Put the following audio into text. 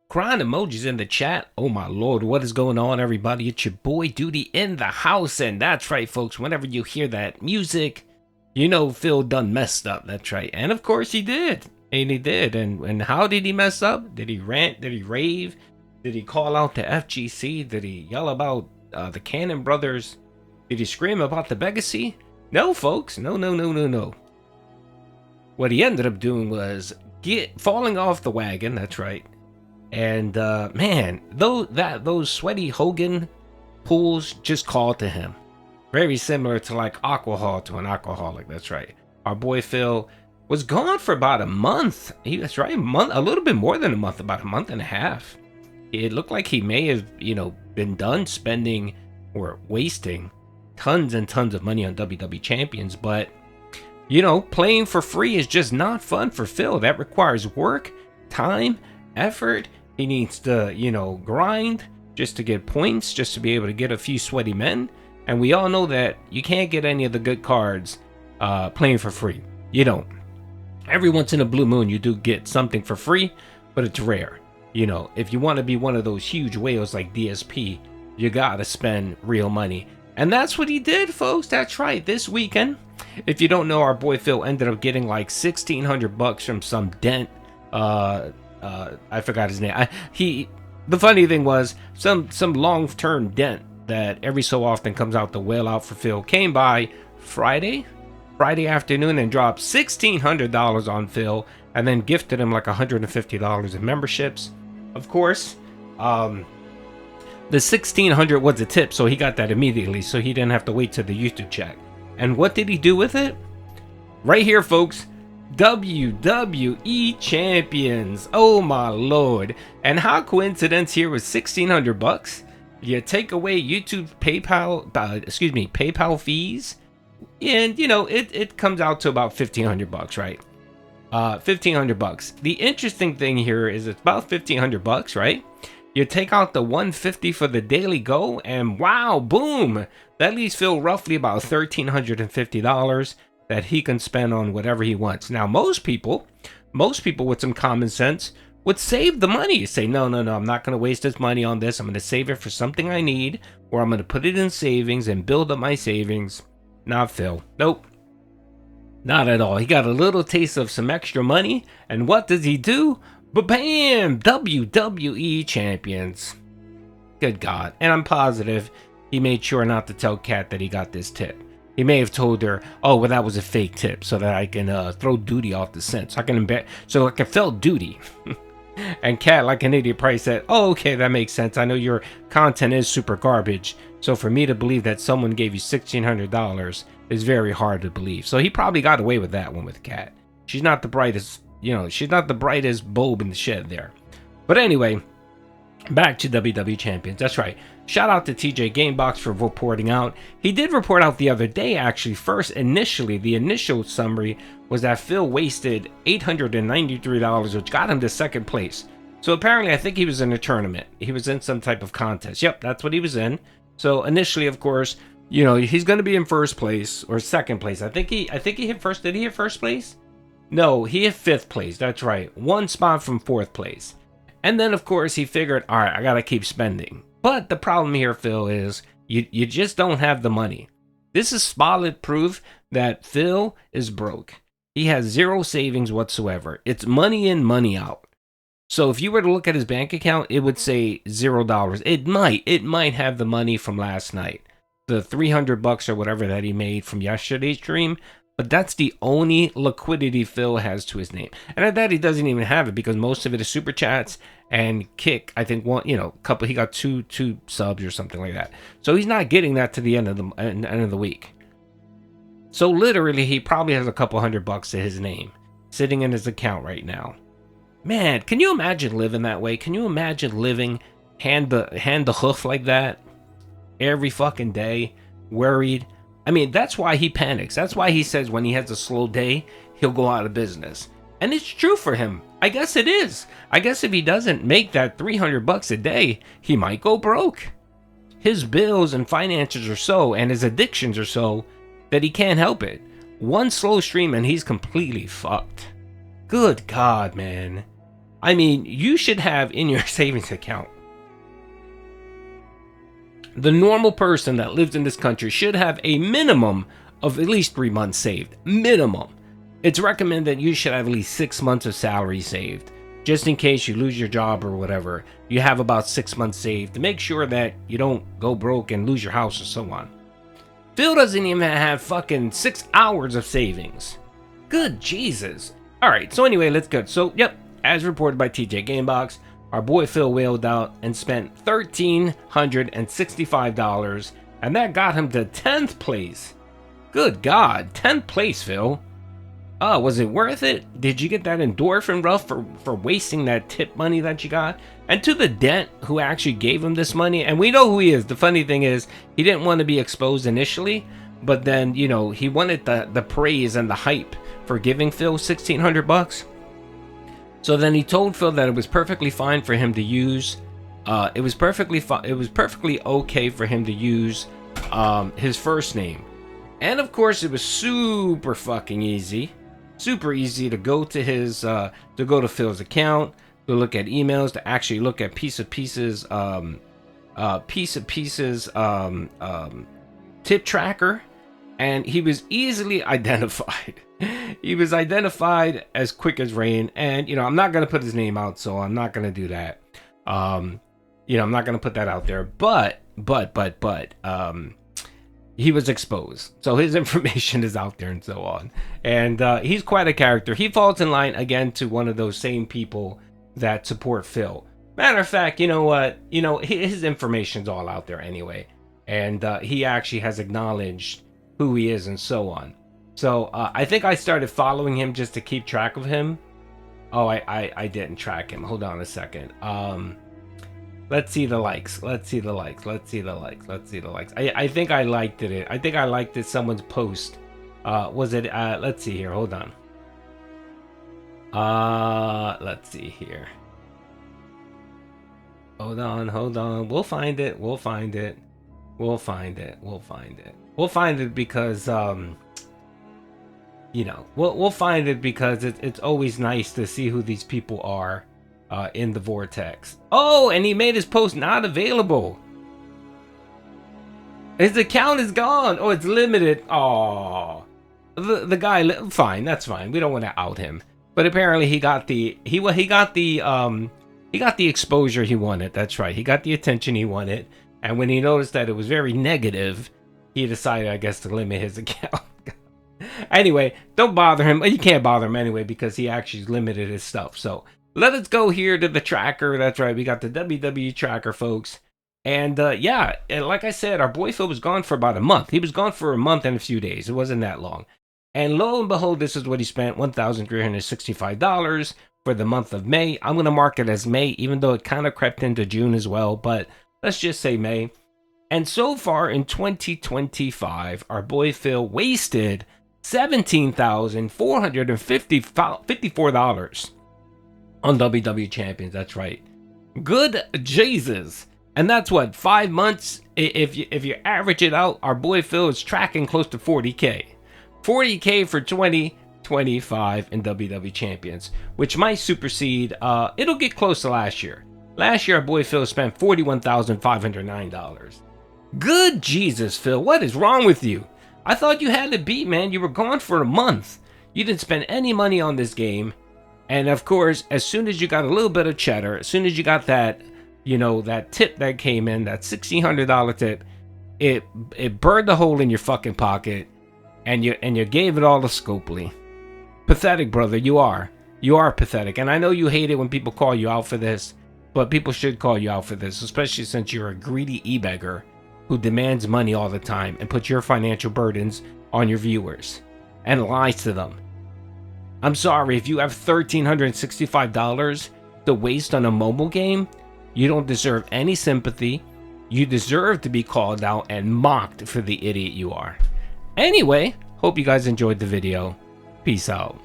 Crying emojis in the chat. Oh my lord, what is going on, everybody? It's your boy Doody in the house, and that's right, folks. Whenever you hear that music, you know Phil done messed up. That's right, and of course he did, and he did. And how did he mess up? Did he rant? Did he rave? Did he call out the FGC? Did he yell about the Cannon brothers? Did he scream about the Legacy? No, folks. No, no, no, no, no. What he ended up doing was falling off the wagon. That's right. And man, those sweaty Hogan pools just called to him. Very similar to like alcohol to an alcoholic. That's right. Our boy Phil was gone for about a month. That's right, a little bit more than a month, about a month and a half. It looked like he may have, been done spending or wasting tons and tons of money on WWE champions. But, playing for free is just not fun for Phil. That requires work, time, effort. He needs to, grind just to get points, just to be able to get a few sweaty men. And we all know that you can't get any of the good cards playing for free. You don't. Every once in a blue moon, you do get something for free, but it's rare. If you want to be one of those huge whales like DSP, you gotta spend real money. And that's what he did, folks. That's right. This weekend, if you don't know, our boy Phil ended up getting like $1,600 from some dent. I forgot his name. The funny thing was some long-term dent that every so often comes out to whale out for Phil came by Friday afternoon and dropped $1,600 on Phil, and then gifted him like $150 in memberships. Of course, the $1,600 was a tip, so he got that immediately, so he didn't have to wait till the YouTube chat. And what did he do with it? Right here, folks. WWE champions. Oh my lord. And how coincidence here was $1,600. You take away YouTube PayPal fees, and it comes out to about $1,500, right? $1,500. The interesting thing here is it's about $1,500, right? You take out the $150 for the daily go, and wow, boom, that leaves Phil roughly about $1,350 that he can spend on whatever he wants. Now, most people with some common sense would save the money. Say, no, I'm not going to waste this money on this. I'm going to save it for something I need, or I'm going to put it in savings and build up my savings. Not Phil. Nope. Not at all. He got a little taste of some extra money, and what does he do? Ba-bam! WWE champions. Good God. And I'm positive he made sure not to tell Kat that he got this tip. He may have told her, oh, well, that was a fake tip so that I can throw Doody off the scent. So I can fell Doody. And Kat, like an idiot, probably said, oh, okay, that makes sense. I know your content is super garbage. So for me to believe that someone gave you $1,600 is very hard to believe. So he probably got away with that one with Kat. She's not the brightest, she's not the brightest bulb in the shed there. But anyway, back to WWE champions. That's right. Shout out to TJ Gamebox for reporting out. He did report out the other day, actually. The initial summary was that Phil wasted $893, which got him to second place. So apparently, I think he was in a tournament. He was in some type of contest. Yep, that's what he was in. So initially, of course, he's going to be in first place or second place. I think he hit first. Did he hit first place? No, he hit fifth place. That's right. One spot from fourth place. And then, of course, he figured, all right, I got to keep spending. But the problem here, Phil, is you just don't have the money. This is solid proof that Phil is broke. He has zero savings whatsoever. It's money in, money out. So if you were to look at his bank account, it would say $0. It might have the money from last night, the $300 or whatever that he made from yesterday's stream. But that's the only liquidity Phil has to his name. And at that, he doesn't even have it because most of it is super chats and Kick. I think he got two subs or something like that. So he's not getting that to the end of the week. So literally, he probably has a couple $100 to his name sitting in his account right now. Man, can you imagine living that way? Can you imagine living hand to hoof like that every fucking day, worried? I mean, that's why he panics. That's why he says when he has a slow day, he'll go out of business. And it's true for him. I guess it is. I guess if he doesn't make that $300 a day, he might go broke. His bills and finances are so, and his addictions are so, that he can't help it. One slow stream and he's completely fucked. Good God, man. I mean, you should have in your savings account. The normal person that lives in this country should have a minimum of at least 3 months saved. Minimum. It's recommended that you should have at least 6 months of salary saved. Just in case you lose your job or whatever, you have about 6 months saved to make sure that you don't go broke and lose your house or so on. Phil doesn't even have fucking 6 hours of savings. Good Jesus. Alright, so anyway, let's go. So, yep, as reported by TJ Gamebox, our boy Phil wailed out and spent $1,365, and that got him to 10th place. Good God, 10th place, Phil. Was it worth it? Did you get that endorphin rush for wasting that tip money that you got? And to the dent who actually gave him this money, and we know who he is. The funny thing is, he didn't want to be exposed initially, but then, you know, he wanted the praise and the hype for giving Phil $1,600. So then he told Phil that it was perfectly fine for him to use. It was perfectly okay for him to use his first name. And of course, it was super fucking easy. Super easy to go to his to go to Phil's account, to look at emails, to actually look at piece of pieces tip tracker, and he was easily identified. He was identified as quick as rain, and you know, I'm not gonna put his name out, so I'm not gonna do that. You know, I'm not gonna put that out there, but he was exposed, so his information is out there and so on. And he's quite a character. He falls in line again to one of those same people that support Phil. Matter of fact, you know what? You know, his information's all out there anyway, and he actually has acknowledged who he is and so on. So I think I started following him just to keep track of him. Oh, I didn't track him. Hold on a second. Let's see the likes. Let's see the likes. Let's see the likes. Let's see the likes. I think I liked it. I think I liked it. Someone's post. Was it? Let's see here. Hold on. Let's see here. Hold on. Hold on. We'll find it. We'll find it. We'll find it. We'll find it. We'll find it because you know, we'll find it because it's always nice to see who these people are. In the vortex. Oh, and he made his post not available. His account is gone. Oh, it's limited. Oh, the guy. Fine, that's fine. We don't want to out him. But apparently he got the exposure he wanted. That's right. He got the attention he wanted. And when he noticed that it was very negative, he decided, I guess, to limit his account. Anyway, don't bother him. You can't bother him anyway because he actually limited his stuff. So. Let us go here to the tracker. That's right. We got the WWE tracker, folks. And yeah, like I said, our boy Phil was gone for about a month. He was gone for a month and a few days. It wasn't that long. And lo and behold, this is what he spent, $1,365 for the month of May. I'm going to mark it as May, even though it kind of crept into June as well. But let's just say May. And so far in 2025, our boy Phil wasted $17,454. On WWE Champions, that's right. Good Jesus. And that's what, 5 months? If you average it out, our boy Phil is tracking close to 40K. 40K for 2025 in WWE Champions, which might supersede, it'll get close to last year. Last year, our boy Phil spent $41,509. Good Jesus, Phil, what is wrong with you? I thought you had it beat, man. You were gone for a month. You didn't spend any money on this game. And of course, as soon as you got a little bit of cheddar, as soon as you got that, you know, that tip that came in, that $1,600 tip, it burned a hole in your fucking pocket, and you gave it all to Scopely. Pathetic, brother. You are pathetic. And I know you hate it when people call you out for this, but people should call you out for this, especially since you're a greedy e-beggar who demands money all the time and puts your financial burdens on your viewers and lies to them. I'm sorry, if you have $1,365 to waste on a mobile game, you don't deserve any sympathy. You deserve to be called out and mocked for the idiot you are. Anyway, hope you guys enjoyed the video. Peace out.